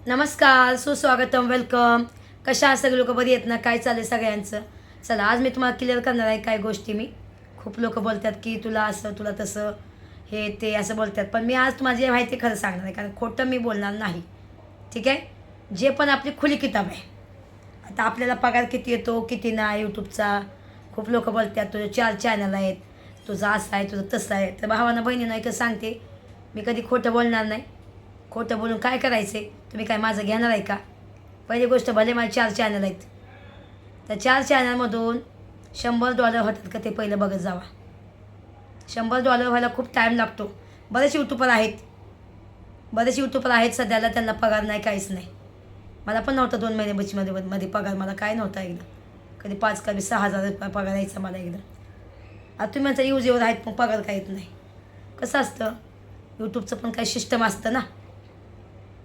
नमस्कार, सुस्वागतम, वेलकम. कशा आहात सगळे लोक? बरी आहेत ना? काय चालेल सगळ्यांचं? चला, आज मी तुम्हाला क्लिअर करणार आहे काय गोष्टी. खूप लोक बोलतात की तुला असं तुला तसं, हे ते असं बोलतात, पण मी आज तुम्हाला जे माहिती खरं सांगणार आहे, कारण खोटं मी बोलणार नाही. ठीक आहे? जे पण आपली खुली किताब आहे. आता आपल्याला पगार किती येतो किती नाही यूट्यूबचा. खूप लोक बोलतात तुझे 4 चॅनल आहेत, तुझं असं आहे तुझं तसं आहे. तर भावानं बहिणीनं एकच सांगते, मी कधी खोटं बोलणार नाही. खोटं बोलून काय करायचे? तुम्ही काय माझं घेणार आहे का? पहिली गोष्ट, भले माझे 4 चॅनल आहेत, त्या 4 चॅनलमधून $100 होतात का ते पहिलं बघत जावा. $100 व्हायला खूप टाईम लागतो. बरेच यूट्यूबर आहेत सध्याला, त्यांना पगार नाही, काहीच नाही. मला पण नव्हतं 2 महिने मध्ये पगार, मला काय नव्हता एकदा. कधी 5 कधी 6,000 पगार यायचा मला एकदा. आता तुम्ही म्हणता यूजवर आहेत मग पगार काय येत नाही. कसं असतं, यूट्यूबचं पण काही सिस्टम असतं ना.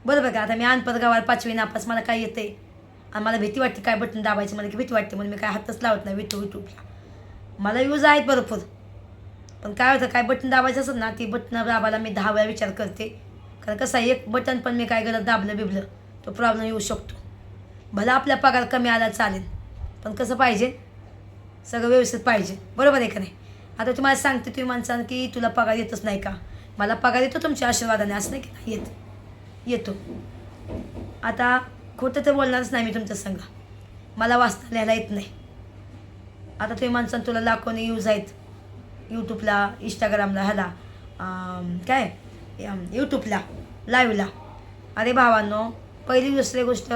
बरोबर का? आता मी अनपद गावाला 5वी नापास, मला काय येते आणि मला भीती वाटते काय बटन दाबायची, मला की भीती वाटते म्हणून मी काय हातच लावत नाही यूट्यूबला. मला यूज आहेत भरपूर, पण काय होतं, काय बटन दाबायचं असेल ना, ती बटन दाबायला मी 10 वेळा विचार करते. कारण कसं आहे, एक बटन पण मी काय गलत दाबलं बिबलं तो प्रॉब्लेम येऊ शकतो. भला आपला पगार कमी आला चालेल, पण कसं पाहिजे, सगळं व्यवस्थित पाहिजे. बरोबर आहे का नाही? आता तुम्हाला सांगते, तुम्ही म्हणसान की तुला पगार येतच नाही का? मला पगार येतो तुमच्या आशीर्वादाने, असं नाही की नाही येत, येतो. आता खोटं तर बोलणारच नाही मी तुमचं संग. मला वाचता लिहायला येत नाही. आता तुम्ही माणसानं तुला लाखोनी यूज आहेत यूट्यूबला, इंस्टाग्रामला, ह्याला काय यूट्यूबला लाईव्हला. अरे भावांनो, पहिली दुसरी गोष्ट,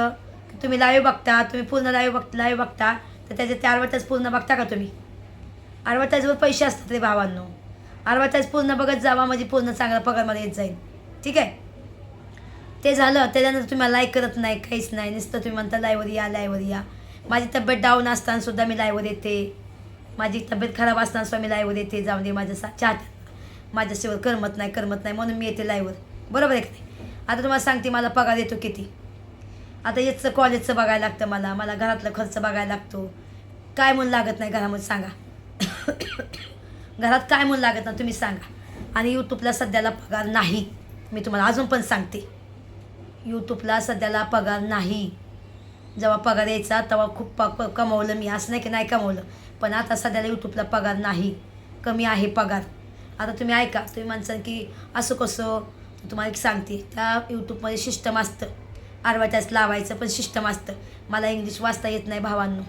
तुम्ही लाईव्ह बघता, तुम्ही पूर्ण लाईव्ह बघता, तर त्याचे ते ॲडव्हर्टाईज पूर्ण बघता का तुम्ही? ॲडव्हर्टाईजवर पैसे असतात रे भावांनो. ॲडव्हर्टाईज पूर्ण बघत जावा, म्हणजे पूर्ण चांगला पगार मला येत जाईल. ठीक आहे? ते झालं, त्याच्यानंतर तुम्ही लाईक करत नाही, काहीच नाही, नुसतं तुम्ही म्हणता लाईव्हवर या. माझी तब्येत डाऊन असतानासुद्धा मी लाईव्हवर येते. माझी तब्येत खराब असतानासुद्धा मी लाईव्हवर येते. जाऊन दे, माझ्या माझ्याशिवाय करमत नाही म्हणून मी येते लाईव्हवर. बरोबर आहे का नाही? आता तुम्हाला सांगते, मला पगार येतो किती. आता याचं कॉलेजचं बघायला लागतं, मला घरातला खर्च बघायला लागतो. काय म्हणून लागत नाही घरामध्ये सांगा? घरात काय म्हणून लागत ना तुम्ही सांगा? आणि यूट्यूबला सध्याला पगार नाही. मी तुम्हाला अजून पण सांगते, यूट्यूबला सध्याला पगार नाही. जेव्हा पगार यायचा तेव्हा खूप कमवलं मी, असं नाही की नाही कमवलं, पण आता सध्याला यूट्यूबला पगार नाही, कमी आहे पगार. आता तुम्ही ऐका, तुम्ही म्हणसान की असं कसं, तुम्हाला एक सांगते, त्या यूट्यूबमध्ये सिस्टम असतं, ॲडव्हर्टाईज लावायचं पण सिस्टम असतं. मला इंग्लिश वाचता येत नाही भावांनो,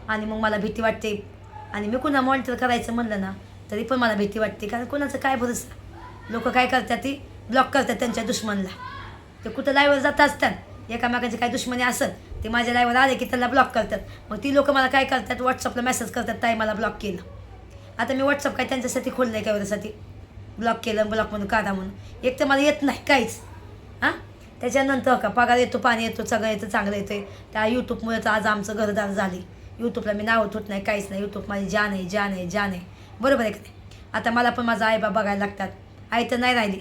आणि मग मला भीती वाटते. आणि मी कुणा मॉनिटर करायचं म्हणलं ना, तरी पण मला भीती वाटते, कारण कोणाचं काय भरोसा. लोक काय करतात, ती ब्लॉक करतात त्यांच्या दुश्मनला. ते कुठं लाईव्हवर जात असतात, एकामेकांची काही दुश्मनी असत, ते माझ्या लाईव्हवर आले की त्यांना ब्लॉक करतात. मग ती लोक मला काय करतात, व्हॉट्सअपला मेसेज करतात, ताई मला ब्लॉक केलं. आता मी व्हॉट्सअप काय त्यांच्यासाठी खोललं आहे का एवढ्यासाठी? ब्लॉक केलं, ब्लॉकमधून काढा म्हणून. एक तर मला येत नाही काहीच. हां, त्याच्यानंतर का पगार येतो, पाणी येतो, सगळं येतं, चांगलं येतं. त्या यूट्यूबमुळे तर आज आमचं घरदार झाले. यूट्यूबला मी नाव ठेवत नाही, काहीच नाही. यूट्यूब माझी जान आहे. बरोबर आहे का नाही? आता मला पण माझा आई बाबा बघायला लागतात. आई तर नाही राहिली,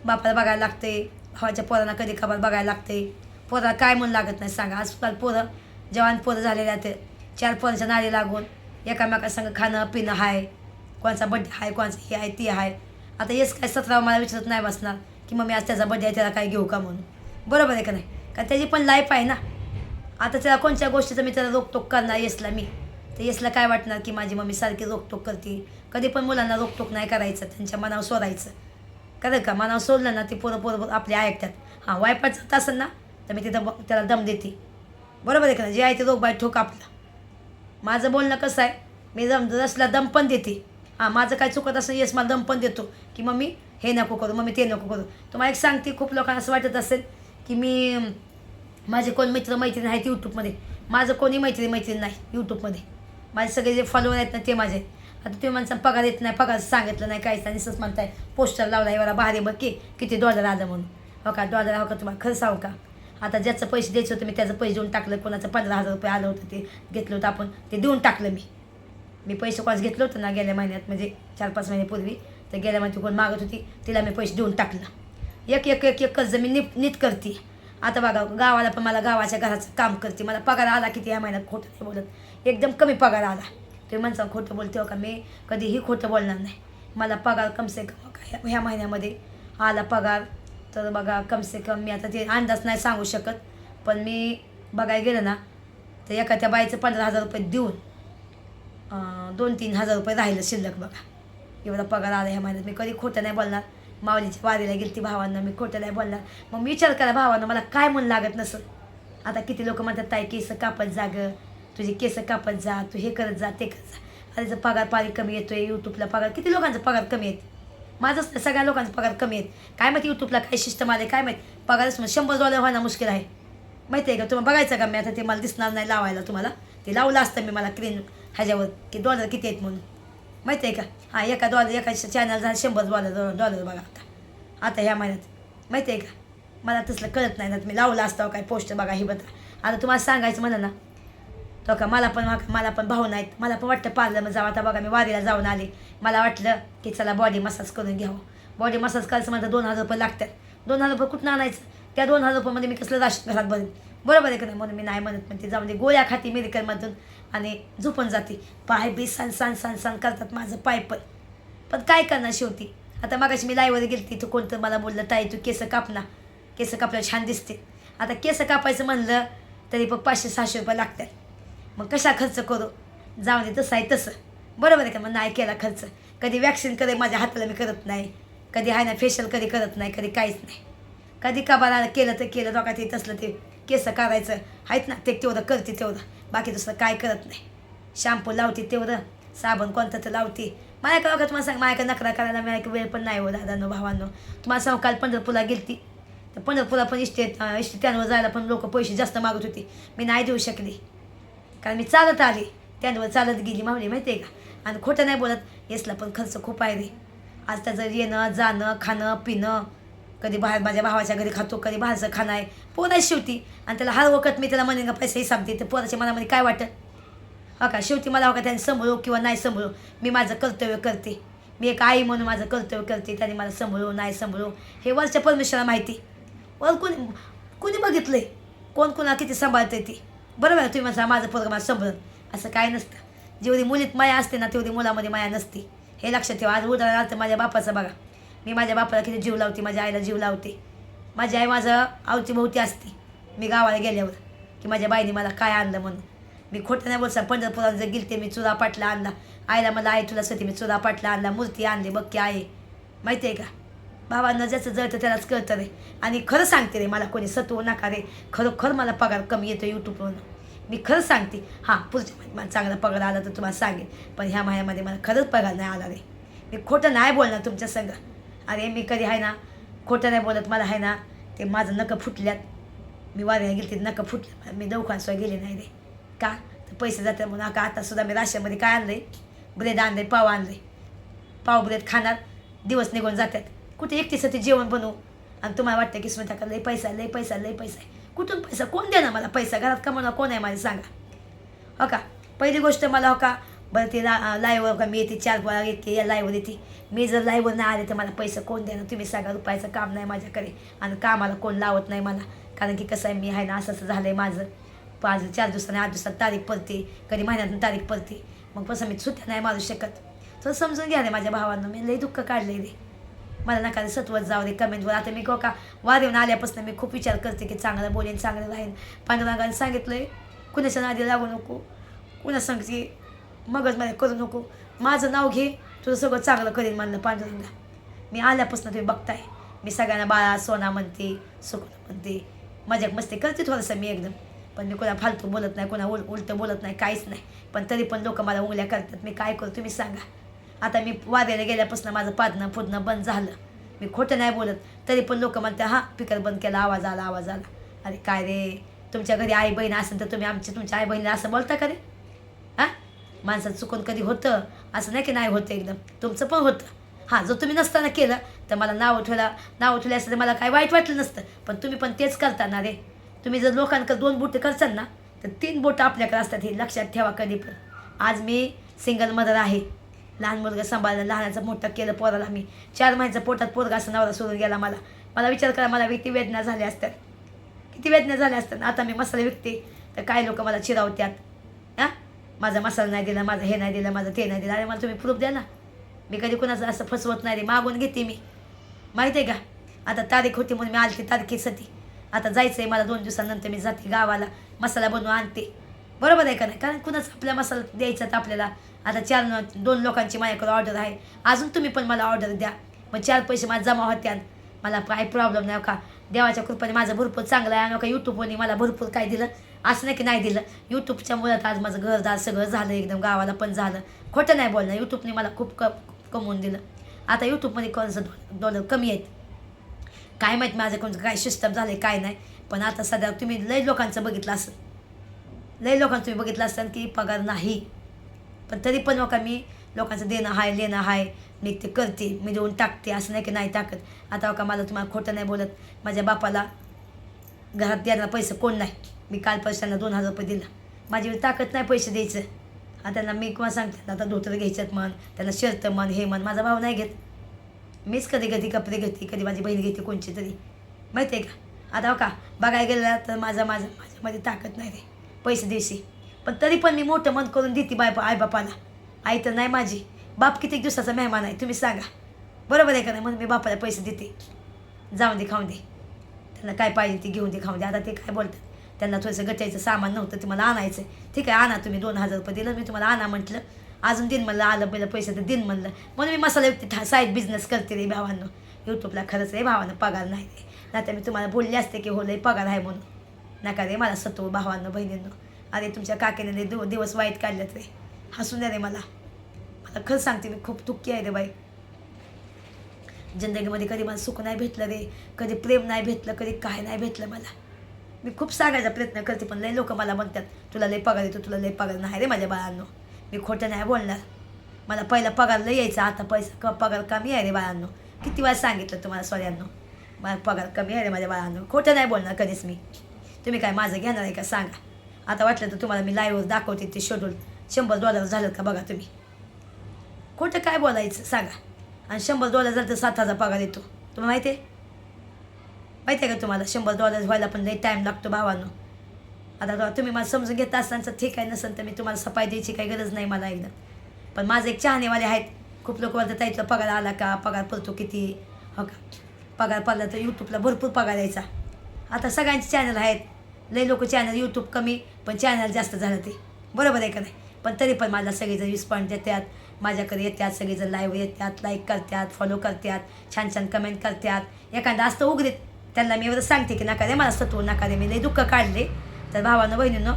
बापाला बघायला लागते, भावाच्या पोरांना कधी खबर बघायला लागते. पोराला काय म्हणून लागत नाही सांगा? आजकाल पोरं, जवान पोरं झालेले आहेत, 4 पोरांच्या नाडी लागून एकामेकासंग खाणं पिणं आहे, कोणाचा बड्डे आहे, कोणाचं हे आहे ती आहे. आता हेच काय 17 मला विचारत नाही बसणार की मग मी आज त्याचा बड्डे आहे, त्याला काय घेऊ का म्हणून. बरोबर आहे का नाही? कारण त्याची पण लाईफ आहे ना. आता त्याला कोणत्या गोष्टीचं मी त्याला रोकटोक करणार येसला मी, तर येसला काय वाटणार की माझी मम्मी सारखी रोकटोक करते. कधी पण मुलांना रोकटोक नाही करायचं, त्यांच्या मनावर सोडायचं. कळलं का? मनावर सोडलं ना, ती पोरं आपले ऐकतात. हां, वायपाट जात असेल ना, तर मी तिथं त्याला दम देते. बरोबर आहे का नाही? जे आहे ते रोग बाय ठोक आपलं. माझं बोलणं कसं आहे, मी रसला दम पण देते. हां, माझं काय चुकत असेल, येस मला दम पण देतो की मम्मी हे नको करू, मम्मी ते नको करू. तुम्हाला एक सांगते, खूप लोकांना असं वाटत असेल की मी, माझे कोण मैत्रीण आहेत यूट्यूबमध्ये. माझं कोणी मैत्रीण नाही यूट्यूबमध्ये. माझे सगळे जे फॉलोअर आहेत ना, ते माझे. आता तुम्ही माणसानं पगार येत नाही, पगार सांगितलं नाही, काहीच नाही, असंच म्हणताय. पोस्टर लावला एवढा भारी बघ की किती $1 आलं म्हणून. हो का? $1 हो का? तुम्हाला खरं सांगू का? आता ज्याचं पैसे द्यायचं होतं मी त्याचं पैसे देऊन टाकलं. कोणाचं $15,000 आलं होतं, ते घेतलं होतं आपण, ते देऊन टाकलं मी पैसे कोणाच घेतलं होतं ना गेल्या महिन्यात, म्हणजे 4-5 महिन्यापूर्वी. तर गेल्या महिन्यात कोण मागत होती, तिला मी पैसे देऊन टाकलं. एक कर्ज मी नीट करते. आता बघा, गावाला पण मला गावाच्या घराचं काम करते. मला पगार आला किती ह्या महिन्यात, खोटं नाही बोलत, एकदम कमी पगार आला. तुम्ही म्हणता खोटं बोलते हो का? मी कधीही खोटं बोलणार नाही. मला पगार कमसे कम ह्या महिन्यामध्ये आला पगार तर बघा कमसे कम मी आता ते अंदाज नाही सांगू शकत, पण मी बघायला गेलं ना तर एका त्या बाईचं 15,000 रुपये देऊन 2-3 हजार रुपये राहिलं शिल्लक. बघा एवढा पगार आला ह्या महिन्यात. मी कधी खोटं नाही बोलणार. माऊलीच्या वारीला गेली ती भावांना, मी खोटं नाही बोलणार. मग मी विचार करा भावांना मला काय म्हणून लागत नसेल. आता किती लोक म्हणतात ताई केस कापत जा गं, तुझे केस कापत जा, तू हे करत जा ते करत जा. अरे पगार पाणी कमी येतोय यूट्यूबला. पगार किती लोकांचा पगार कमी आहेत, माझंच नाही सगळ्या लोकांचा पगार कमी आहेत. काय माहिती यूट्यूबला काय सिस्टम आले काय माहीत. पगारच $100 व्हायला मुश्किल आहे माहिती आहे का. तुम्हाला बघायचं का मी आता ते मला दिसणार नाही लावायला तुम्हाला. ते लावलं असतं मी मला क्रीन ह्याच्यावर की डॉलर किती आहेत म्हणून माहिती आहे का. हां एका चॅनल झालं $100 बघा आता ह्या महिन्यात माहिती आहे का. मला तसलं कळत नाही ना, मी लावलं असतं काय पोस्ट बघा ही बघा. आता तुम्हाला सांगायचं म्हणा ना तो का मला पण भाऊ नाहीत. मला पण वाटतं पार्लरमध्ये जावं. आता बघा मी वारीला जाऊन आले, मला वाटलं की चला बॉडी मसाज करून घ्यावं. बॉडी मसाज करायचं म्हणतं 2,000 रुपये लागतात. 2,000 रुपये कुठून आणायचं. त्या 2,000 रुपयामध्ये मी कसलं राशन घरात भरेन. बरोबर आहे का नाही. म्हणून मी नाही म्हणत. पण ते जाऊन दे गोळ्या खाती मेडिकलमधून आणि झोपून जाते. पाय बी सान करतात माझं पाय पण काय करणार शेवटी. आता मागाशी मी लाईव्हवर गेली तिथं कोणतं मला बोललं ताई तू केस काप ना, केस कापल्यावर छान दिसते. आता केस कापायचं म्हणलं तरी पण 500-600 रुपये लागतात. मग कशा खर्च करू. जाऊन दे तसं आहे तसं. बरोबर आहे का. मग नाही केला खर्च. कधी वॅक्सिन कधी माझ्या हाताला मी करत नाही, कधी आहे ना फेशियल कधी करत नाही, कधी काहीच नाही. कधी कबाला केलं तर केलं दोघा ते तसलं ते केस करायचं आहेत ना ते तेवढं करते तेवढं, बाकी दुसरं काय करत नाही. शॅम्पू लावते तेवढं, साबण कोणतं तर लावते. माझ्याकडे बघा तुम्हाला सांग माझ्याकडे नखरा करायला माझ्याकडे वेळ पण नाही हो दादांनो भावांनो. तुम्हाला सांगू काल पंढरपूरला गेली तर पंढरपूरला पण त्यांवर जायला पण लोक पैसे जास्त मागत होते. मी नाही देऊ शकले कारण मी चालत आले, त्यांवर चालत गेली मावली माहिती आहे का. आणि खोटं नाही बोलत, येसला पण खर्च खूप आहे रे. आज त्याचं येणं जाणं खाणं पिणं, कधी बाहेर माझ्या भावाच्या घरी खातो, कधी बाहेरचं खाणं आहे. पोराची शेवटी आणि त्याला हर वखत मी त्याला म्हणेन का पैसे हिसाब दे तर पोराच्या मनामध्ये काय वाटत हो का. शेवटी मला हो का त्याने सांभाळू किंवा नाही सांभाळू मी माझं कर्तव्य करते. मी एक आई म्हणून माझं कर्तव्य करते. त्याने मला सांभाळू नाही सांभाळू हे वरच्या परमेश्वराला माहिती. वर कोणी बघितलं आहे कोण कोणा किती सांभाळते ती. बरोबर आहे. तुम्ही म्हणता माझं पोरगं माझं सांभाळून असं काय नसतं. जेवढी मुलीत माया असते ना तेवढी मुलामध्ये माया नसते हे लक्षात ठेवा. आज उदाहरण आलं तर माझ्या बापाचं बघा. मी माझ्या बापाला किती जीव लावते, माझ्या आईला जीव लावते. माझी आई माझं अवतीभोवती असते. मी गावाला गेल्यावर की माझ्या बाईने मला काय आणलं म्हणून. मी खोटं नाही बोलसा. पंढरपुरात जर गेलते मी चुरा पाटला आणला. आईला मला आई तुला सती मी चुरा पाटला आणला, मूर्ती आणली बघ की आहे माहिती आहे का. भावांना ज्याचं जळतं त्यालाच कळतं रे. आणि खरं सांगते रे मला कोणी सत्व नका रे. खरोखर मला पगार कमी येतो यूट्यूबवरून. मी खरं सांगते. हां पुढच्या महिन्यात मला चांगला पगार आला तर तुम्हाला सांगेन, पण ह्या महिन्यामध्ये मला खरंच पगार नाही आला रे. मी खोटं नाही बोलणार तुमच्या संग. अरे मी कधी आहे ना खोटं नाही बोलत. मला आहे ना ते माझं नकं फुटल्यात. मी वाऱ्याला गेली ते नकं फुटल्यात. मी दवाखान्यात गेले नाही रे. का तर पैसे जातात म्हणून. का आतासुद्धा मी राशनमध्ये काय आणलं आहे, ब्रेड आणलं आहे, पाव आणलं आहे. पाव ब्रेड खाणार दिवस निघून जातात. कुठे एकटीसाठी जेवण बनवू आणि तुम्हाला वाटतं की स्मिता का लई पैसा लई पैसा लई पैसा आहे. कुठून पैसा कोण देणार मला पैसा. घरात कमवणार कोण आहे माझे सांगा हो का. पहिली गोष्ट मला हो का बरं ते लाईव्हवर का मी येते 4 वेळा येते या लाईव्हवर येते. मी जर लाईव्हवर नाही आले तर मला पैसा कोण देणार तुम्ही सांगा. रुपयाचं काम नाही माझ्याकडे आणि कामाला कोण लावत नाही मला. कारण की कसं आहे मी आहे ना असं असं झालं आहे माझं. 4 दिवसांनी 8 दिवसात तारीख पडते, कधी महिन्यातून तारीख पडते. मग कसं मी सुट्ट्या नाही मारू शकत. तर समजून घ्या रे माझ्या भावांना. मी लई दुःख काढले रे. मला नका सत्वत जाऊ दे कमेंटवर. आता मी का वारीहून आल्यापासून मी खूप विचार करते की चांगलं बोलेन चांगलं राहीन. पांडुरंगाने सांगितलं आहे कुणाच्या नादी लागू नको, कुणा सांगते मगजमध्ये करू नको. माझं नाव घे तुझं सगळं चांगलं करीन म्हणलं पांडुरंगा. मी आल्यापासून तुम्ही बघताय मी सगळ्यांना बाळा सोना म्हणते, सुकून म्हणते, मजाक मस्ती करते थोडंसं मी एकदम. पण मी कोणा फालतू बोलत नाही, कोणा उलटं बोलत नाही, काहीच नाही. पण तरी पण लोक मला उंगल्या करतात. मी काय करू तुम्ही सांगा. आता मी वाद्याला गेल्यापासून माझं पादणं फुदणं बंद झालं. मी खोटं नाही बोलत तरी पण लोक म्हणतात हां स्पीकर बंद केला आवाज आला आवाज आला. अरे काय रे तुमच्या घरी आई बहीण असेल तर तुम्ही तुमच्या आई बहिणीला असं बोलता का रे. हां माणसाचं चुकून कधी होतं असं नाही की नाही होतं एकदम तुमचं पण होतं. हां जर तुम्ही नसताना केलं तर मला नाव ठेवलं असं तर मला काय वाईट वाटलं नसतं. पण तुम्ही पण तेच करता ना रे. तुम्ही जर लोकांकडे 2 बोटं करसाल ना तर 3 बोटं आपल्याकडे असतात हे लक्षात ठेवा कधी पण. आज मी सिंगल मदर आहे. लहान मुलगा सांभाळलं, लहानाचं मोठं केलं पोराला. मी 4 महिन्याच्या पोटात पोरगा असं नवरा सोडून गेला मला विचार करा मला किती वेदना झाल्या असतात, किती वेदना झाल्या असतात. आता मी मसाले विकते तर काही लोक मला चिरावतात. हां माझा मसाला नाही दिला, माझं हे नाही दिलं, माझं ते नाही दिलं. अरे मला तुम्ही प्रूफ द्या ना. मी कधी कुणाचं असं फसवत नाही रे. मागून घेते मी माहिती आहे का. आता तारीख होती म्हणून मी आलते तारखेसाठी. आता जायचं आहे मला 2 दिवसानंतर. मी जाते गावाला, मसाला बनवून आणते. बरोबर आहे का नाही? कारण कुणाच आपल्या मसाला द्यायचा तर आपल्याला. आता 2 लोकांची माझ्याकडे ऑर्डर आहे. अजून तुम्ही पण मला ऑर्डर द्या. मग 4 पैसे माझे जमा होत्यान. मला काही प्रॉब्लेम नाही का. देवाच्या कृपेने माझं भरपूर चांगलं आहे. आणि का यूट्यूबने मला भरपूर काय दिलं असं नाही की नाही दिलं. यूट्यूबच्या मुळात आज माझं घरदार सगळं झालं एकदम. गावाला पण झालं. खोटं नाही बोलणं. यूट्यूबने मला खूप कमवून दिलं. आता यूट्यूबमध्ये कोणाचं डॉलर कमी आहेत काय माहीत माझ्याकडून काय सिस्टम झालं आहे काय नाही. पण आता सध्या तुम्ही लई लोकांचं बघितलं असेल. लई लोकांचं तुम्ही बघितलं असेल की पगार नाही. पण तरी पण नका मी लोकांचं देणं आहे लेणं आहे मी ते करते. मी देऊन टाकते असं नाही की नाही टाकत. आता का मला तुम्हाला खोटं नाही बोलत. माझ्या बापाला घरात द्यायला पैसे कोण नाही. मी काल पैशांना 2000 रुपये दिला. माझी ताकद नाही पैसे द्यायचं. आता त्यांना मी किंवा सांगते आता धोतर घ्यायच्यात म्हण त्यांना शर्ट म्हण हे म्हण. माझा भाव नाही घेत. मीच कधी कधी कपडे घेते कधी माझी बहीण घेते कोणची तरी माहिती आहे का. आता का बघायला गेलं तर माझ्यामध्ये ताकद नाही रे पैसे द्यायची. पण तरी पण मी मोठं मन करून देते आईबापाला. आई तर नाही माझी. बाप किती दिवसाचा मेहमान आहे तुम्ही सांगा. बरोबर आहे का नाही. म्हणून मी बापाला पैसे देते. जाऊन दे खाऊन दे त्यांना काय पाहिजे ते घेऊन दे खाऊन दे. आता ते काय बोलतात त्यांना थोडंसं गटायचं सामान नव्हतं ते मला आणायचं. ठीक आहे आणा तुम्ही 2000 रुपये दिलं मी तुम्हाला आणा म्हटलं. अजून दिन म्हणलं आलं पहिलं पैसे तर दिन म्हणलं. म्हणून मी मसाला युक्ती साईड बिझनेस करते रे भावांनो. यूट्यूबला खरंच रे भावानं पगार नाही रे. नाही तर मी तुम्हाला बोलले असते की हो लय पगार आहे म्हणून. नका रे मला सत्व भावांनो बहिणींनो. अरे तुमच्या काकीने दिवस वाईट काढलेत रे. हसून द्या रे मला खरं सांगते मी खूप दुःखी आहे रे बाई. जिंदगीमध्ये कधी मला सुख नाही भेटलं रे. कधी प्रेम नाही भेटलं कधी काय नाही भेटलं मला. मी खूप सांगायचा प्रयत्न करते पण लय लोक मला म्हणतात तुला लय पगार येतो तुला लय पगार नाही रे माझ्या बाळांनो. मी खोटं नाही बोलणार. मला पहिला पगार लय यायचा आता पैसा पगार कमी आहे रे बाळांनो. किती वेळा सांगितलं तुम्हाला सगळ्यांनो मला पगार कमी आहे रे माझ्या बाळांनो. खोटं नाही बोलणार कधीच मी. तुम्ही काय माझं घेणार आहे का सांगा. आता वाटलं तर तुम्हाला मी लाईव्हवर दाखवते ते शेड्यूल $100 झालं का बघा तुम्ही. खोटं काय बोलायचं सांगा. आणि $100 झालं तर 7000 पगार येतो तुम्हाला माहिती आहे. माहिती आहे का तुम्हाला $100 व्हायला पण लई टाईम लागतो भावांनो. आता तुम्ही मला समजून घेता असताना ठीक आहे नसेल तर मी तुम्हाला सफाई द्यायची काही गरज नाही मला एकदम. पण माझे एक चाहनेवाले आहेत खूप लोक बोलतात ताईतला पगार आला का पगार पडतो किती हो का. पगार पडला तर यूट्यूबला भरपूर पगार द्यायचा. आता सगळ्यांचे चॅनल आहेत. लई लोक चॅनल यूट्यूब कमी पण चॅनल जास्त झालं ते बरोबर आहे का नाही. पण तरी पण मला सगळेजण रिस्पॉन्स देतात माझ्याकडे येतात सगळेजण लाईव्ह येतात लाईक करतात फॉलो करतात छान छान कमेंट करतात. एखादा असतं उघडीत त्यांना मी एवढं सांगते की नका रे मला सत्व नका रे मी लई दुःख काढले. तर भावानं बहिणीनं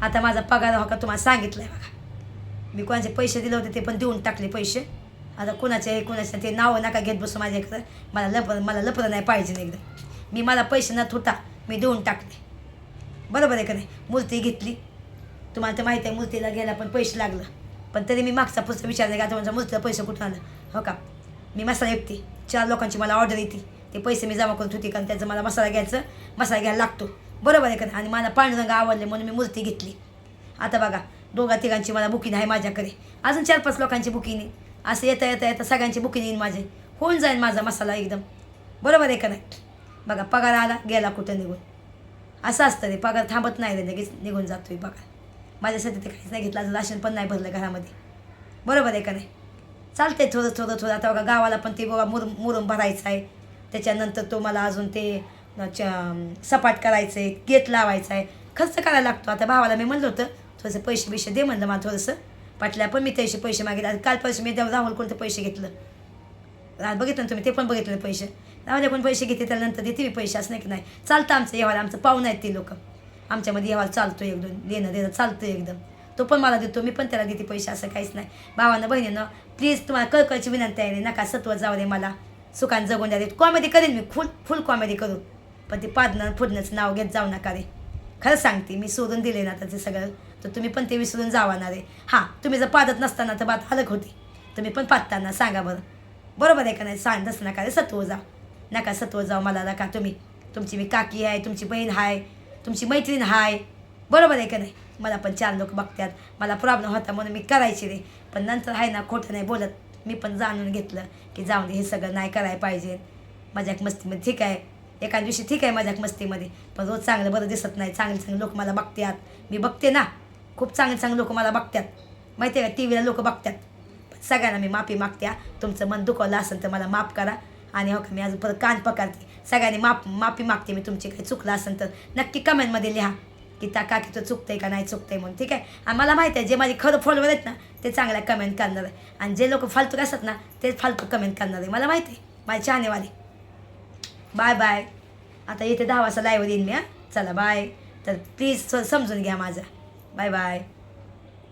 आता माझा पगार हो का तुम्हाला सांगितलं आहे बघा. मी कोणाचे पैसे दिले होते ते पण देऊन टाकले पैसे. आता कुणाचे कुणाचे ते नावं नका घेत बसू माझ्याकडं. मला लपरं नाही पाहिजे नाही एकदम. मी मला पैसे न होता मी देऊन टाकले बरोबर आहे का नाही. मूर्ती घेतली तुम्हाला तर माहिती आहे मूर्तीला घ्यायला पण पैसे लागलं. पण तरी मी मागचा पुढचा विचार नाही का आता माझ्या मूर्तीला पैसे कुठून आलं हो का. मी मसाला विकते 4 लोकांची मला ऑर्डर येते ते पैसे मी जमा करत होते कारण त्याचं मला मसाला घ्यायला लागतो बरोबर आहे का नाही. आणि मला पांडुरंग आवडले म्हणून मी मूर्ती घेतली. आता बघा 2-3 मला बुकिंग आहे माझ्याकडे. अजून 4-5 लोकांची बुकिंग आहे. असं येता येता येता सगळ्यांची बुकिंग येईन माझे. होऊन जाईल माझा मसाला एकदम बरोबर आहे का नाही. बघा पगार आला गेला कुठं निघून. असं असतं रे पगार थांबत नाही रे लगेच निघून जातोय पगार. माझ्यासाठी ते काहीच नाही घेतलं अजून राशन पण नाही भरलं घरामध्ये बरोबर आहे का नाही. चालतंय थोडं आता बघा गावाला पण ते बघा मुरुम भरायचं आहे. त्याच्यानंतर तो मला अजून ते सपाट करायचं आहे गेट लावायचं आहे खर्च करायला लागतो. आता भावाला मी म्हणलं होतं थोडंसं पैसे दे म्हणलं मला थोडंसं पाटल्या पण मी त्याचे पैसे मागितले. काल पैसे मी राहुल कोणतं पैसे घेतलं बघितलं तुम्ही ते पण बघितलं पैसे. राहुल्या कोण पैसे घेते त्यानंतर देते मी पैसे असं नाही की नाही. चालतं आमचं येवाला आमचं पाहुणं आहेत ते लोक आमच्यामध्ये येवाला चालतो 1-2 देणं देणं चालतं एकदम. तो पण मला देतो मी पण त्याला देते पैसे असं काहीच नाही. भावानं बहिणीनं प्लीज तुम्हाला कळकळची विनंती आहे नका सत्व जाऊ दे मला सुखान जगून द्या. कॉमेडी करेन मी फुल कॉमेडी करू पण ते पाडणं फुडण्याचं नाव घेत जाऊ नका रे. खरं सांगते मी सोडून दिले ना त्याचं सगळं तर तुम्ही पण ते विसरून जावाणार आहे. हां तुम्ही जर पादत नसताना तर बात अलग होती. तुम्ही पण पादताना सांगा बरोबर आहे का नाही. सांग तसं नका रे सत्व जाऊ नका सत्व जाऊ मला नका. तुमची मी काकी आहे तुमची बहीण आहे तुमची मैत्रीण आहे बरोबर आहे का नाही. मला पण 4 लोक बघतात मला प्रॉब्लेम होता म्हणून मी करायची रे. पण नंतर आहे ना खोटं नाही बोलत. मी पण जाणून घेतलं की जाऊन दे हे सगळं नाही करायला पाहिजे. मजाक मस्तीमध्ये ठीक आहे एका दिवशी ठीक आहे मजाक मस्तीमध्ये पण रोज चांगलं बरं दिसत नाही. चांगले लोक मला बघतात. मी बघते ना खूप चांगले लोक मला बघतात माहिती आहे का. टी व्हीला लोक बघतात. सगळ्यांना मी माफी मागत्या. तुमचं मन दुखवलं असेल तर मला माफ करा. आणि हो का मी अजून परत कान पकडते. सगळ्यांनी माफी मागते मी, तुमची काही चुकलं असेल तर नक्की कमेंटमध्ये लिहा की त्या काकीचं चुकतंय का नाही चुकतंय म्हणून, ठीक आहे. आणि मला माहिती आहे जे माझे खरं फॉलोवर आहेत ना ते चांगल्या कमेंट करणार आहे, आणि जे लोक फालतू असतात ना तेच फालतू कमेंट करणार आहे. मला माहिती आहे माझे चाहनेवाले. Bye bye. आता येते 10 वाजता लाईव्ह येईन मी. चला बाय. तर प्लीज समजून घ्या माझं. Bye bye.